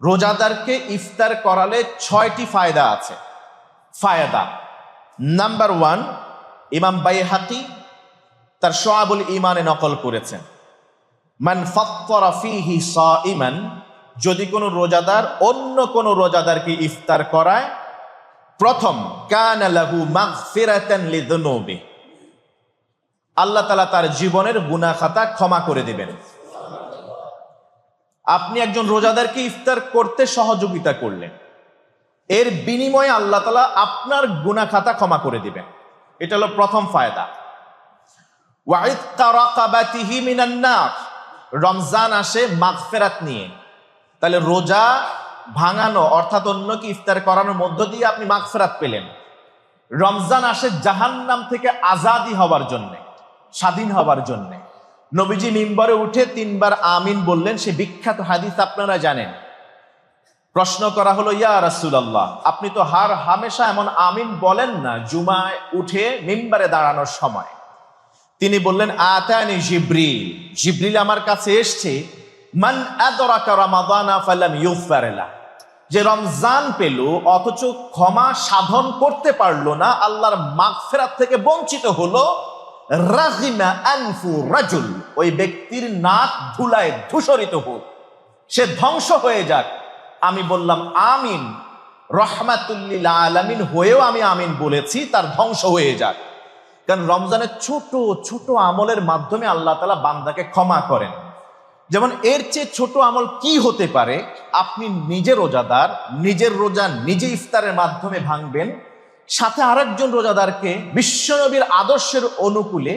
রোজাদারকে ইফতার করালে 6টি ফায়দা আছে। ফায়দা নাম্বার 1, ইমাম বাইহাকি তার শুআবুল ঈমানে নকল করেছেন, মান ফাত্তারা ফীহি সাইমান, যদি কোনো রোজাদার অন্য কোনো রোজাদারকে ইফতার করায়, প্রথম কানা লাহু মাগফিরাতান লিযুনুবি, আল্লাহ তাআলা তার জীবনের গুনাহ খাতা ক্ষমা করে দিবেন। আপনি একজন রোজাদারকে ইফতার করতে সহযোগিতা করলেন, এর বিনিময়ে আল্লাহ তাআলা আপনার গুনাহ খাতা ক্ষমা করে দিবেন। এটা হলো প্রথম ফায়দা। ওয়া ইত্তা রাকাবাতিহি মিনান নার, রমজান আসে মাগফিরাত নিয়ে, তাহলে রোজা ভাঙানো অর্থাৎ অন্যকে ইফতার করানোর মধ্য দিয়ে আপনি মাগফিরাত পেলেন। রমজান আসে জাহান্নাম থেকে আজাদি হওয়ার জন্য, স্বাধীন হওয়ার জন্য। নবীজি মিম্বরে উঠে 3 বার আমিন বললেন, সে বিখ্যাত হাদিস আপনারা জানেন। প্রশ্ন করা হলো, ইয়া রাসূলুল্লাহ, আপনি তো হামেশা এমন আমিন বলেন না জুমায় উঠে মিম্বরে দাঁড়ানোর সময়। তিনি বললেন, আতানি জিবরিল, জিবরিল আমার কাছে এসছে, মান আদরাকা রমাদানা ফালাম ইউগফার লাহ, যে রমজান পেল অথচ ক্ষমা সাধন করতে পারলো না, আল্লাহর মাগফিরাত থেকে বঞ্চিত হলো, রাগিমা আনফু রাজুল, ওই ব্যক্তির নাক ধুলায় ধূসরিত হোক, সে ধ্বংস হয়ে যাক। আমি বললাম আমিন, রহমাতুল লিল আলামিন হয়েও আমি আমিন বলেছি, তার ধ্বংস হয়ে যাক। কারণ রমজানের ছোট ছোট আমলের মাধ্যমে আল্লাহ তাআলা বান্দাকে ক্ষমা করেন। যেমন এর চেয়ে ছোট আমল কি হতে পারে? আপনি নিজে রোজাদার, নিজের রোজা নিজে ইফতারের মাধ্যমে ভাঙবেন, সাথে আরেকজন রোজাদারকে বিশ্বনবীর আদর্শের অনুকূলে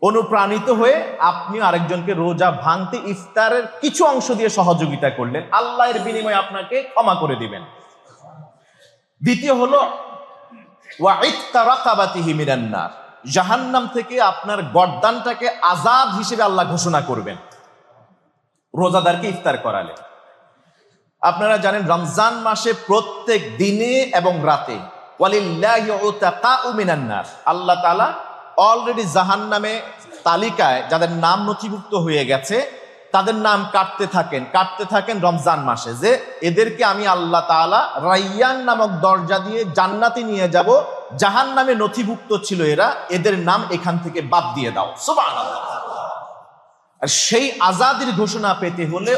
অনুপ্রাণিত হয়ে আপনি আরেকজনকে রোজা ভাঙতে ইফতারের কিছু অংশ দিয়ে সহযোগিতা করলেন, আল্লাহ এর বিনিময়ে আপনাকে ক্ষমা করে দিবেন। দ্বিতীয় হলো ওয়া ইত্তা রাকাবাতিহি মিনান নার, জাহান্নাম থেকে আপনার গর্দানটাকে আজাদ হিসেবে আল্লাহ ঘোষণা করবেন রোজাদারকে ইফতার করালে। আপনারা জানেন রমজান মাসে প্রত্যেক দিনে এবং রাতে ওয়ালিল্লাহি উতাকাউ মিনান নার, আল্লাহ তাআলা অলরেডি জাহান্নামে তালিকায় যাদের নাম নথিভুক্ত হয়ে গেছে তাদের নাম কাটতে থাকেন রমজান মাসে, যে এদেরকে আমি আল্লাহ তাআলা রাইয়ান নামক দরজা দিয়ে জান্নাতে নিয়ে যাব, জাহান্নামে নথিভুক্ত ছিল এরা, এদের নাম এখান থেকে বাদ দিয়ে দাও। সুবহানাল্লাহ। আর সেই আজাদির ঘোষণা পেতে হলে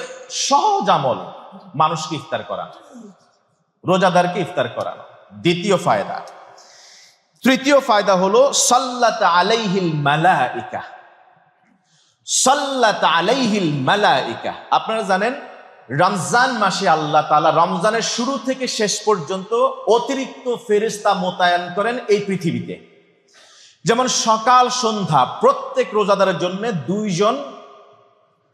সহজ আমল মানুষকে ইফতার করা, রোজাদারকে ইফতার করানো। দ্বিতীয় ফায়দা। তৃতীয় ফায়দা হলো সাল্লাত আলাইহিল মালাইকা, সাল্লাত আলাইহিল মালাইকা। আপনারা জানেন রমজান মাসে আল্লাহ তাআলা রমজানের শুরু থেকে শেষ পর্যন্ত অতিরিক্ত ফেরেশতা মোতায়েন করেন এই পৃথিবীতে। যেমন সকাল সন্ধ্যা প্রত্যেক রোজাদারের জন্য 2 জন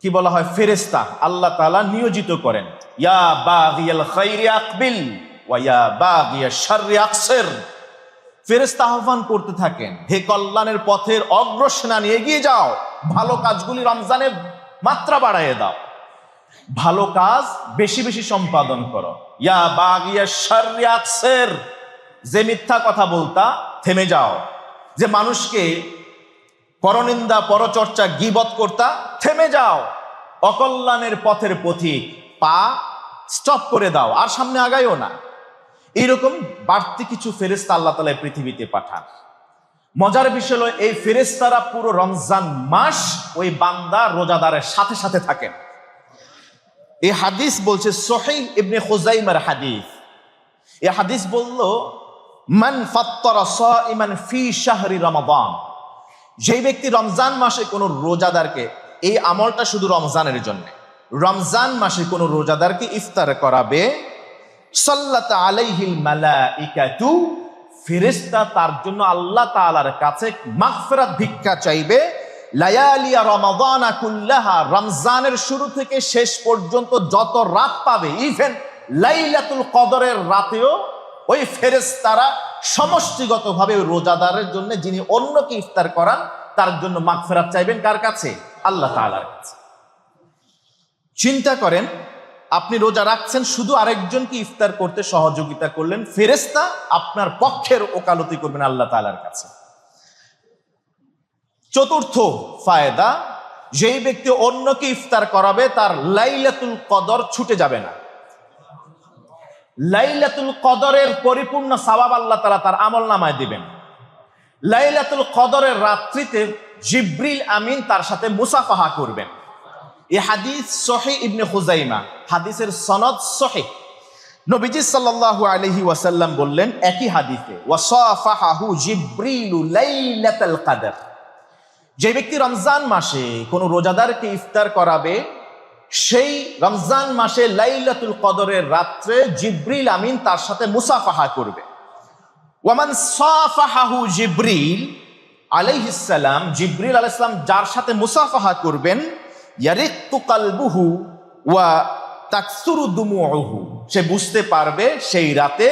কি বলা হয় ফেরেশতা আল্লাহ তাআলা নিয়োজিত করেন। ইয়া বাগিয়াল খাইরি আকবিল ওয়া ইয়া বাগিয়াশ শাররি আকসির, ফেরেশতা আহ্বান করতে থাকেন, হে কল্যাণের পথের অগ্রসেনানী এগিয়ে যাও, ভালো কাজগুলি রমজানে মাত্রা বাড়ায় দাও, ভালো কাজ বেশি বেশি সম্পাদন করো। ইয়া বাগিয়াশ শাররি আকসির, যে মিথ্যা কথা বলতা থেমে যাও, যে মানুষকে পরনিন্দা পরচর্চা গীবত করতা থেমে যাও, অকল্যাণের পথের পথিক পা স্টপ করে দাও, আর সামনে আগাইও না। এইরকম বাড়তি কিছু ফেরেশতা আল্লাহ তাআলা পৃথিবীতে পাঠান। মজার বিষয় হলো এই ফেরেশতারা পুরো রমজান মাস ওই বান্দা রোজাদারের সাথে সাথে থাকেন। এই হাদিস বলছে সহিহ ইবনে খুজাইমার হাদিস। এই হাদিস বলল মান ফাত্তারা সাইমান ফি শাহরি রমাদান, যেই ব্যক্তি রমজান মাসে কোনো রোজাদারকে, এই আমলটা শুধু রমজানের জন্য, রমজান মাসে কোনো রোজাদারকে ইফতার করাবে, সাল্লাত আলাইহিল মালাইকাতু, ফেরেশতা তার জন্য আল্লাহ তাআলার কাছে মাগফিরাত ভিক্ষা চাইবে, লায়ালিয়া রমাদানা কুল্লাহা, রমজানের শুরু থেকে শেষ পর্যন্ত যত রাত পাবে, ইভেন লাইলাতুল কদরের রাতেও ওই ফেরেশতারা সমষ্টিগতভাবে রোজাদারের জন্য, যিনি অন্যকে ইফতার করান তার জন্য মাগফিরাত চাইবেন। কার কাছে? আল্লাহ তাআলার কাছে। চিন্তা করেন, আপনি রোজা রাখছেন, শুধু আরেকজনকে ইফতার করতে সহযোগিতা করলেন, ফেরেশতা আপনার পক্ষের ওকালতি করবেন আল্লাহ তাআলার কাছে। চতুর্থ ফায়দা, যেই ব্যক্তি অন্যকে ইফতার করাবে তার লাইলাতুল কদর ছুটে যাবে না। লাইলাতুল কদরের পরিপূর্ণ সওয়াব আল্লাহ তাআলা তার আমলনামায় দিবেন। লাইলাতুল কদরের রাত্রিতে জিবরিল আমিন তার সাথে মুসাফাহা করবেন। এই হাদিস সহিহ ইবনে খুজাইমা, হাদিসের সনদ সহিহ। নবীজি সাল্লাল্লাহু আলাইহি ওয়াসাল্লাম বললেন একই হাদিসে, ওয়াসাফাহাহু জিবরিলু লাইলাতুল কদর। যে ব্যক্তি রমজান মাসে কোনো রোজাদারকে ইফতার করাবে, সেই রমজান মাসে লাইলাতুল কদরের রাত্রে জিবরিল আমিন তার সাথে মুসাফাহা করবে। ওয়ামান সাফাহাহু জিবরিল আলাইহিস সালাম, জিবরিল আলাইহিস সালাম যার সাথে মুসাফাহা করবেন, ইয়ারিক্তু কলবুহু ওয়া তাকসুরু দুমুউহু, সে বুঝতে পারবে সেই রাতে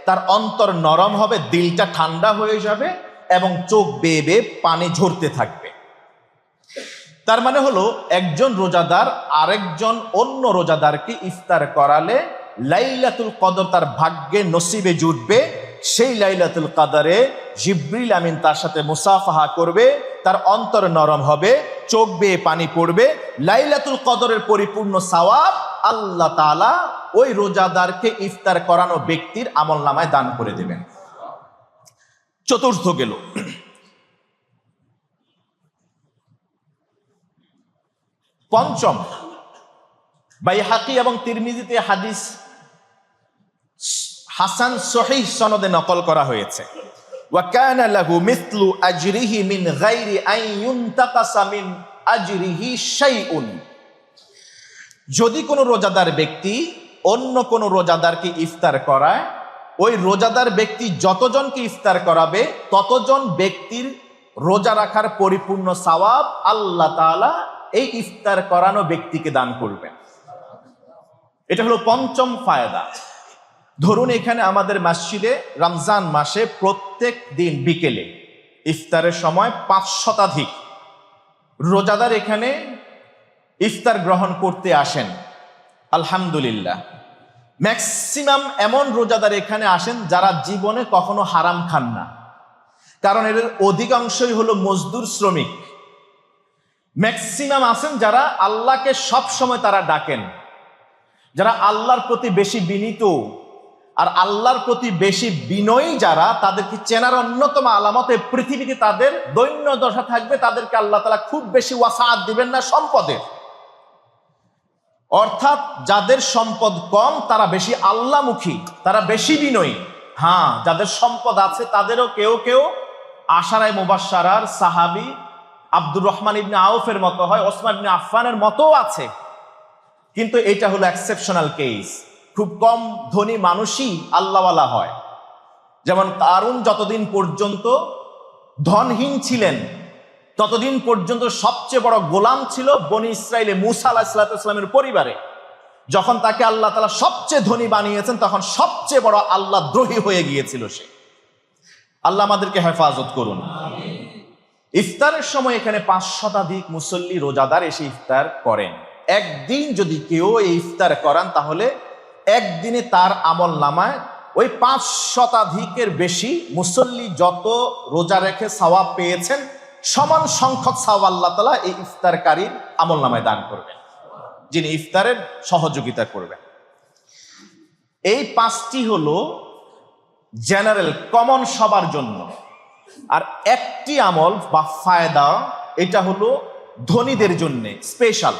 তার অন্তর নরম হবে, দিলটা ঠান্ডা হয়ে যাবে এবং চোখ বেয়ে বেয়ে পানি ঝরতে থাকবে। তার মানে হলো একজন রোজাদার আরেকজন অন্য রোজাদারকে ইফতার করালে লাইলাতুল কদর তার ভাগ্যে নসিবে জুটবে। সেই লাইলাতুল কদরে জিবরিল আমিন তার সাথে মুসাফাহা করবে, তার অন্তর নরম হবে, চোখ বেয়ে পানি পড়বে। লাইলাতুল কদরের পরিপূর্ণ সওয়াব আল্লাহ তাআলা ওই রোজাদারকে ইফতার করানো ব্যক্তির আমলনামায় দান করে দেবেন। চতুর্থ গেল। পঞ্চম, বাইহাকি এবং তিরমিজিতে হাদিস হাসান সহিহ সনদে নকল করা হয়েছে। ওয়া কানা লাহু মিসলু আজরিহি মিন গায়রি আন ইউনতাকাসা মিন আজরিহি শাইউন। যদি কোনো রোজাদার ব্যক্তি অন্য কোনো রোজাদারকে ইফতার করায়, ওই রোজাদার ব্যক্তি যতজনকে ইফতার করাবে ততজন ব্যক্তির রোজা রাখার পরিপূর্ণ সওয়াব আল্লাহ তাআলা এই ইফতার করানো ব্যক্তিকে দান করবেন। এটা হলো পঞ্চম ফায়দা। ধরুন এখানে আমাদের মসজিদে রমজান মাসে প্রত্যেক দিন বিকেলে ইফতারের সময় 5 শতাধিক রোজাদার এখানে ইফতার গ্রহণ করতে আসেন। আলহামদুলিল্লাহ, ম্যাক্সিমাম এমন রোজাদার এখানে আসেন যারা জীবনে কখনো হারাম খান না, কারণ এর অধিকাংশই হলো মজদুর শ্রমিক। ম্যাক্সিমাম আছেন যারা আল্লাহকে সব সময় তারা ডাকেন, যারা আল্লাহর প্রতি বেশি বিনীত আর আল্লাহর প্রতি বেশি বিনয়ী, যারা তাদেরকে চেনার অন্যতম আলামতে পৃথিবীতে তাদের দৈন্য দশা থাকবে, তাদেরকে আল্লাহ তাআলা খুব বেশি ওয়াসাআত দিবেন না সম্পদের। অর্থাৎ যাদের সম্পদ কম তারা বেশি আল্লাহমুখী, তারা বেশি বিনয়ী। হ্যাঁ, যাদের সম্পদ আছে তাদেরও কেউ কেউ আশারায়ে মুবাশশারার সাহাবী আব্দুর রহমান ইবনে আউফের মতো হয়, ওসমান ইবনে আফফানের মতোও আছে, কিন্তু এটা হলো এক্সেপশনাল কেস। খুব কম ধনী মানুষই আল্লাহওয়ালা হয়। যেমন কারুন যতদিন পর্যন্ত ধনহীন ছিলেন ততদিন পর্যন্ত সবচেয়ে বড় গোলাম ছিল বনি ইসরাইলে মূসা আলাইহিস সালামের পরিবারে। যখন তাকে আল্লাহ তাআলা সবচেয়ে ধনী বানিয়েছেন তখন সবচেয়ে বড় আল্লাহ দ্রোহী হয়ে গিয়েছিল সে। আল্লাহ আমাদেরকে হেফাজত করুন। ইফতারের সময় এখানে 5 শতাধিক মুসল্লি রোজাদার এসে ইফতার করেন। একদিন যদি কেউ এই ইফতার করান তাহলে একদিনে তার আমলনামায় ওই 5 শতাধিকের বেশি মুসল্লি যত রোজা রেখে সওয়াব পেয়েছেন সমান সংখ্যক সওয়াব আল্লাহ তাআলা এই ইফতারকারীর আমলনামায় দান করবেন, যিনি ইফতারের সহযোগিতা করবেন। এই 5টি হলো জেনারেল, কমন সবার জন্য। আর একটি আমল বা ফায়দা, এটা হলো ধনীদের জন্য স্পেশাল।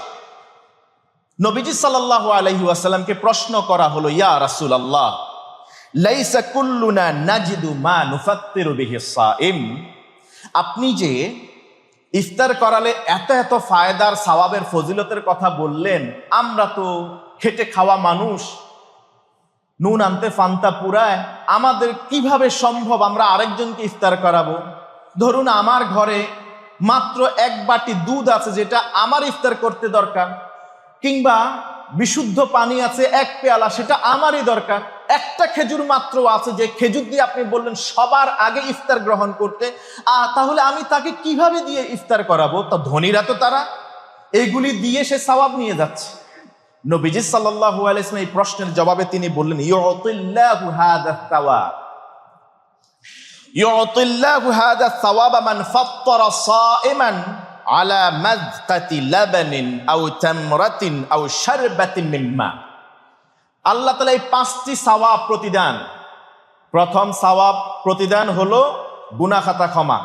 নবীজি সাল্লাল্লাহু আলাইহি ওয়াসাল্লামকে প্রশ্ন করা হলো, ইয়া রাসূলুল্লাহ, লাইসা কুল্লুনা নাজিদু মা নুফাত্তিরু বিহি সাইম। আপনি যে ইফতার করালে এত এত ফায়দার সওয়াবের ফজিলতের কথা বললেন, আমরা তো খেটে খাওয়া মানুষ, নুন আনতে ফান্তা পুরায়, আমাদের কিভাবে সম্ভব আমরা আরেকজনকে ইফতার করাবো? ধরুন আমার ঘরে মাত্র 1 বাটি দুধ আছে যেটা আমার ইফতার করতে দরকার, কিংবা বিশুদ্ধ পানি আছে 1 পেয়ালা, সেটা আমারই দরকার। একটা খেজুর মাত্র আছে যে খেজুর দিয়ে আপনি বললেন সবার আগে ইফতার গ্রহণ করতে, তাহলে আমি তাকে কিভাবে দিয়ে ইফতার করাবো? তা ধনীরা তো তারা এইগুলি দিয়ে সে সওয়াব নিয়ে যাচ্ছে। নবীজি সাল্লাল্লাহু আলাইহি ওয়াসাল্লাম এই প্রশ্নের জবাবে তিনি বললেন, ইউতিল্লাহু হাযা সাওয়াব, ইউতিল্লাহু হাযা সাওয়াব মান ফাত্তারা সাইমান আলা মাযকাতি লাবানিন আও তামরাতিন আও শারবাতিন মিন মা। আল্লাহ তাআলা এই 5টি সওয়াব প্রতিদান, প্রথম সওয়াব প্রতিদান হলো গুনাহ খাতা ক্ষমা,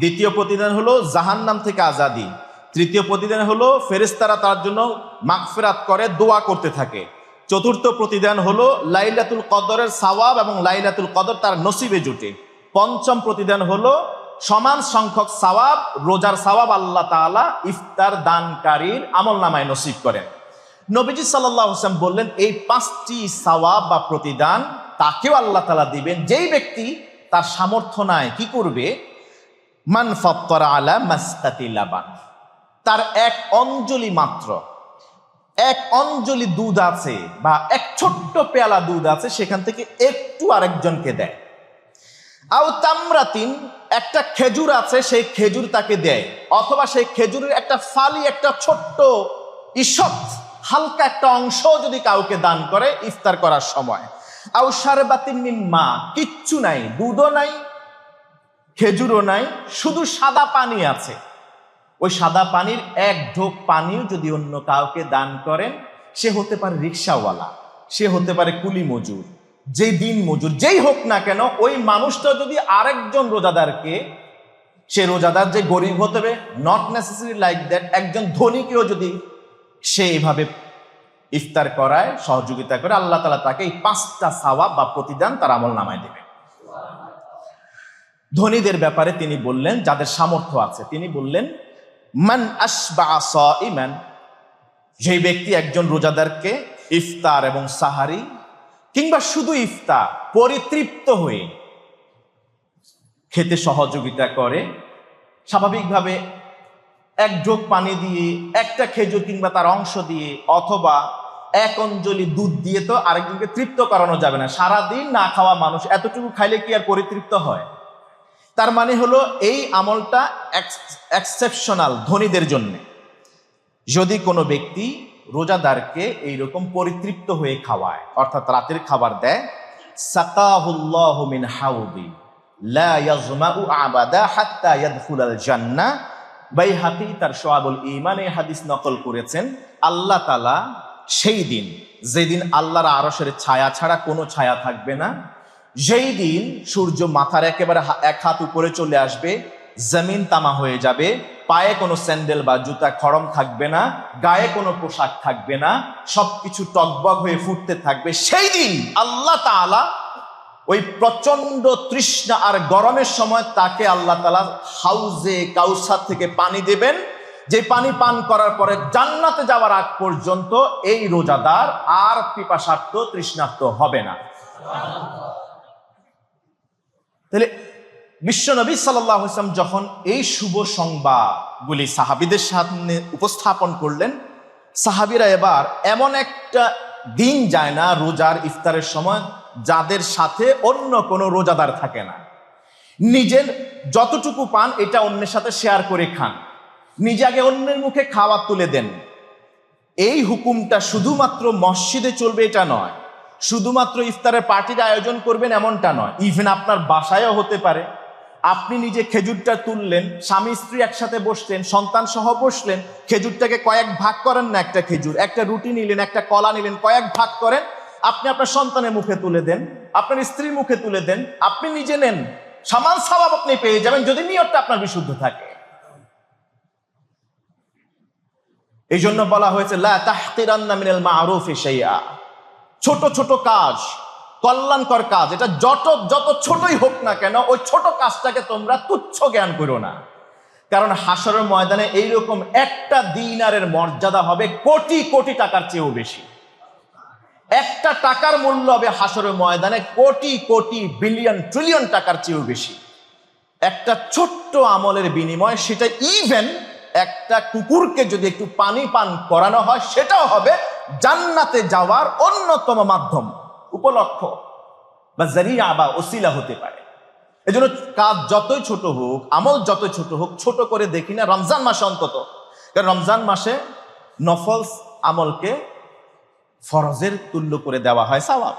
দ্বিতীয় প্রতিদান হলো জাহান্নাম থেকে আজাদি, তৃতীয় প্রতিদান হলো ফেরেশতারা তার জন্য মাগফিরাত করে দোয়া করতে থাকে, চতুর্থ প্রতিদান হলো লাইলাতুল কদরের সওয়াব এবং লাইলাতুল কদর তার নসিবে জুটে, পঞ্চম প্রতিদান হলো সমান সংখ্যক সওয়াব, রোজার সওয়াব আল্লাহ তাআলা ইফতার দানকারীর আমলনামায় নসিব করেন। নবীজি সাল্লাল্লাহু আলাইহি ওয়াসাল্লাম বললেন এই 5টি সওয়াব বা প্রতিদান তাকেও আল্লাহ তাআলা দিবেন যেই ব্যক্তি তার সামর্থ্য নাই কি করবে, মান ফাত্তারা আলা মাসকাতি লাবান, তার এক অঞ্জলি মাত্র, এক অঞ্জলি দুধ আছে বা এক ছোট্ট পেয়ালা দুধ আছে, সেখান থেকে একটু আরেকজনকে দেয়। আও তামরাতিন, একটা খেজুর আছে সেই খেজুর তাকে দেয়, অথবা সেই খেজুরের একটা ফালি, একটা ছোট্ট ঈষৎ হালকা একটা অংশ যদি কাউকে দান করে ইফতার করার সময়। আও শারবাতিন মিন মা, কিচ্ছু নাই, দুধও নাই খেজুরও নাই, শুধু সাদা পানি আছে, ওই সাদা পানির এক ঢোক পানিও যদি অন্য কাউকে দান করেন, সে হতে পারে রিক্সাওয়ালা, সে হতে পারে কুলি মজুর, যেই দিন মজুর, যেই হোক না কেন, ওই মানুষটা যদি আরেকজন রোজাদারকে, সে রোজাদার যে গরিব হতে হবে নট নেসেসারি লাইক দ্যাট, একজন ধনীকেও যদি সে এইভাবে ইফতার করায়, সহযোগিতা করে, আল্লাহ তাআলা তাকে এই 5টা সওয়াব বা প্রতিদান তার আমলনামায় দেবে। ধনীদের ব্যাপারে তিনি বললেন, যাদের সামর্থ্য আছে, তিনি বললেন মান আশবা সাইমান, যে ব্যক্তি একজন রোজাদারকে ইফতার এবং সাহারি কিংবা শুধু ইফতার পরিতৃপ্ত হয়ে খেতে সহযোগিতা করে, স্বাভাবিকভাবে এক ঢোক পানি দিয়ে, একটা খেজুর কিংবা তার অংশ দিয়ে, অথবা এক অঞ্জলি দুধ দিয়ে তো আরেকজনকে তৃপ্ত করানো যাবে না। সারাদিন না খাওয়া মানুষ এতটুকু খাইলে কি আর পরিতৃপ্ত হয়? তার মানে হলো এই আমলটা এক্সেপশনাল ধনীদের জন্য। যদি কোনো ব্যক্তি রোজাদারকে এইরকম পরিতৃপ্ত হয়ে খাওয়ায়, অর্থাৎ রাতের খাবার দেয়, সাকাহুল্লাহু মিন হাউদি লা ইয়াজমাউ আবাদা হাত্তা ইয়াদখুলাল জান্নাহ। বাইহাকি তার শুআবুল ঈমানে হাদিস নকল করেছেন, আল্লাহ তাআলা সেই দিন, যেদিন আল্লাহর আরশের ছায়া ছাড়া কোনো ছায়া থাকবে না, যেই দিন সূর্য মাথার একেবারে এক হাত উপরে চলে আসবে, জমিন তামা হয়ে যাবে, পায়ে কোনো স্যান্ডেল বা জুতা খড়ম থাকবে না, গায়ে কোনো পোশাক থাকবে না, সবকিছু টকবক হয়ে ফুটতে থাকবে, সেই দিন আল্লাহ তাআলা ওই প্রচন্ড তৃষ্ণা আর গরমের সময় তাকে আল্লাহ তাআলা হাউজে কাউসার থেকে পানি দেবেন, যে পানি পান করার পরে জান্নাতে যাওয়ার আগ পর্যন্ত এই রোজাদার আর পিপাসার্ত তৃষ্ণার্ত হবে না। তাহলে বিশ্বনবী সাল্লাল্লাহু আলাইহি ওয়াসাল্লাম যখন এই শুভ সংবাদগুলি সাহাবীদের সামনে উপস্থাপন করলেন, সাহাবীরা এবার এমন একটা দিন যায় না রোজার ইফতারের সময় যাদের সাথে অন্য কোনো রোজাদার থাকে না। নিজের যতটুকু পান এটা অন্যের সাথে শেয়ার করে খান, নিজে আগে অন্যের মুখে খাওয়া তুলে দেন। এই হুকুমটা শুধুমাত্র মসজিদে চলবে এটা নয়, শুধুমাত্র ইফতারের পার্টির আয়োজন করবেন এমনটা নয়, ইভেন আপনার বাসায়ও হতে পারে। আপনি নিজে খেজুরটা তুললেন, স্বামী স্ত্রী একসাথে বসলেন, সন্তান সহ বসলেন, খেজুরটাকে কয়েক ভাগ করেন না, একটা খেজুর, একটা রুটি নিলেন, একটা কলা নিলেন, কয়েক ভাগ করেন, আপনি আপনার সন্তানের মুখে তুলে দেন, আপনার স্ত্রীর মুখে তুলে দেন, আপনি নিজে নেন, সমান সওয়াব আপনি পেয়ে যাবেন যদি নিয়তটা আপনার বিশুদ্ধ থাকে। এই জন্য বলা হয়েছে লা তাহকিরান্না মিনাল মা'রুফি শাইআ, ছোট ছোট কাজ, কল্যাণকর কাজ, এটা যত ছোটই হোক না কেন, ওই ছোট কাজটাকে তোমরা তুচ্ছ জ্ঞান করো না। কারণ হাসরের ময়দানে এইরকম একটা দিনারের মর্যাদা হবে কোটি কোটি টাকার চেয়েও বেশি। একটা টাকার মূল্য হবে হাসরের ময়দানে কোটি কোটি বিলিয়ন ট্রিলিয়ন টাকার চেয়েও বেশি। একটা ছোট্ট আমলের বিনিময়, সেটা ইভেন একটা কুকুরকে যদি একটু পানি পান করানো হয়, সেটাও হবে জান্নাতে যাওয়ার অন্যতম মাধ্যম, উপলক্ষ বা জারিয়া বা ওসিলা হতে পারে। এজন্য কাজ যতই ছোট হোক, আমল যতই ছোট হোক, ছোট করে দেখি না রমজান মাসে অন্তত। কারণ রমজান মাসে নফল আমলকে ফরজের তুল্য করে দেওয়া হয় সওয়াব।